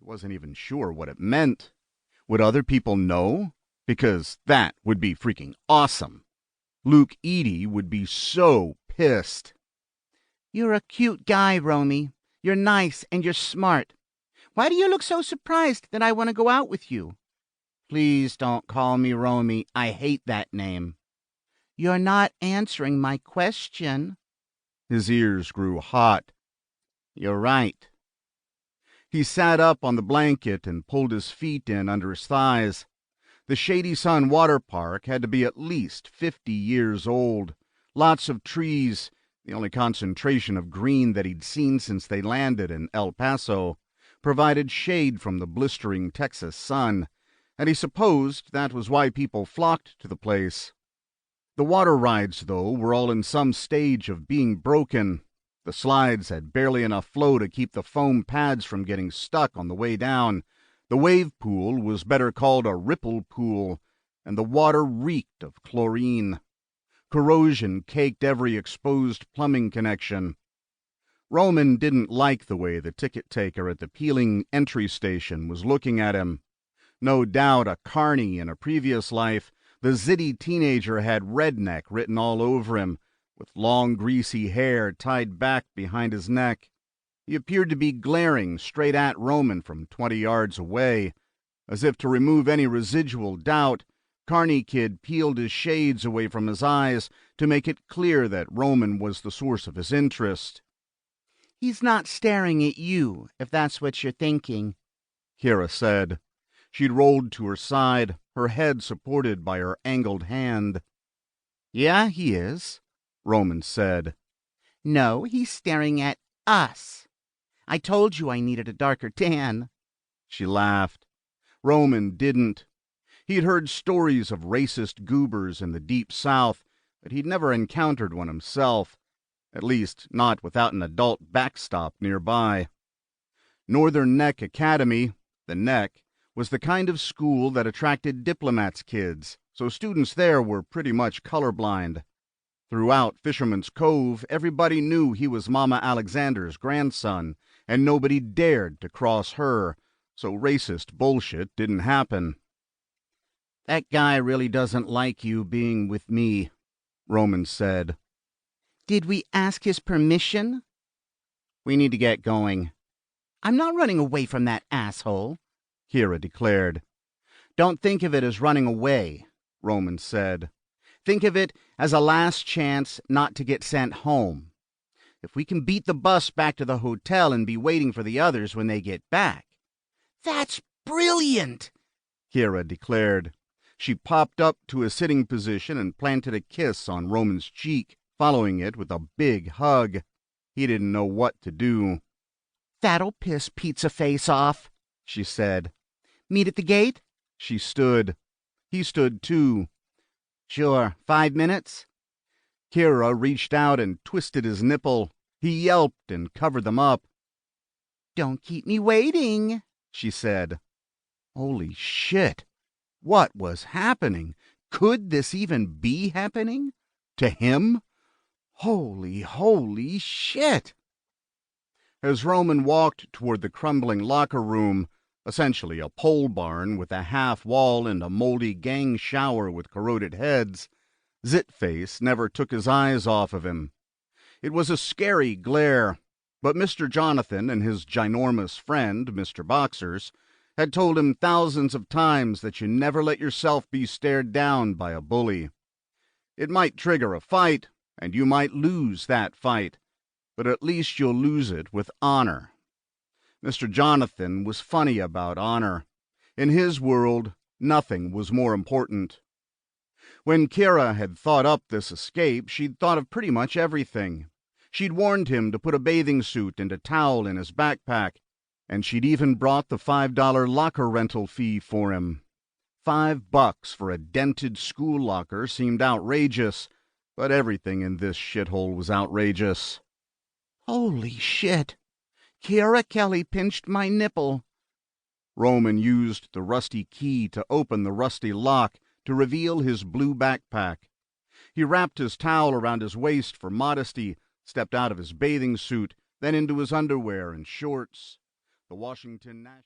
wasn't even sure what it meant. Would other people know? Because that would be freaking awesome. Luke Eady would be so pissed. You're a cute guy, Romy. You're nice and you're smart. Why do you look so surprised that I want to go out with you? Please don't call me Romy. I hate that name. You're not answering my question. His ears grew hot. You're right. He sat up on the blanket and pulled his feet in under his thighs. The Shady Sun Water Park had to be at least 50 years old. Lots of trees, the only concentration of green that he'd seen since they landed in El Paso, provided shade from the blistering Texas sun, and he supposed that was why people flocked to the place. The water rides, though, were all in some stage of being broken. The slides had barely enough flow to keep the foam pads from getting stuck on the way down. The wave pool was better called a ripple pool, and the water reeked of chlorine. Corrosion caked every exposed plumbing connection. Roman didn't like the way the ticket taker at the peeling entry station was looking at him. No doubt a carny in a previous life, the zitty teenager had redneck written all over him, with long greasy hair tied back behind his neck. He appeared to be glaring straight at Roman from 20 yards away. As if to remove any residual doubt, Carney Kid peeled his shades away from his eyes to make it clear that Roman was the source of his interest. He's not staring at you, if that's what you're thinking, Kira said. She'd rolled to her side, her head supported by her angled hand. Yeah, he is, Roman said. No, he's staring at us. I told you I needed a darker tan. She laughed. Roman didn't. He'd heard stories of racist goobers in the Deep South, but he'd never encountered one himself, at least not without an adult backstop nearby. Northern Neck Academy, the Neck, was the kind of school that attracted diplomats' kids, so students there were pretty much colorblind. Throughout Fisherman's Cove, everybody knew he was Mama Alexander's grandson, and nobody dared to cross her, so racist bullshit didn't happen. That guy really doesn't like you being with me, Roman said. Did we ask his permission? We need to get going. I'm not running away from that asshole, Kira declared. Don't think of it as running away, Roman said. Think of it as a last chance not to get sent home. If we can beat the bus back to the hotel and be waiting for the others when they get back. That's brilliant, Kira declared. She popped up to a sitting position and planted a kiss on Roman's cheek, following it with a big hug. He didn't know what to do. That'll piss Pizza Face off, she said. Meet at the gate? She stood. He stood too. Sure, 5 minutes? Kira reached out and twisted his nipple. He yelped and covered them up. Don't keep me waiting, she said. Holy shit! What was happening? Could this even be happening? To him? Holy shit! As Roman walked toward the crumbling locker room, essentially a pole barn with a half wall and a moldy gang shower with corroded heads, Zitface never took his eyes off of him. It was a scary glare, but Mr. Jonathan and his ginormous friend, Mr. Boxers, had told him thousands of times that you never let yourself be stared down by a bully. It might trigger a fight, and you might lose that fight, but at least you'll lose it with honor. Mr. Jonathan was funny about honor. In his world, nothing was more important. When Kira had thought up this escape, she'd thought of pretty much everything. She'd warned him to put a bathing suit and a towel in his backpack, and she'd even brought the $5 locker rental fee for him. $5 for a dented school locker seemed outrageous, but everything in this shithole was outrageous. Holy shit! Kira Kelly pinched my nipple. Roman used the rusty key to open the rusty lock to reveal his blue backpack. He wrapped his towel around his waist for modesty, stepped out of his bathing suit, then into his underwear and shorts. The Washington National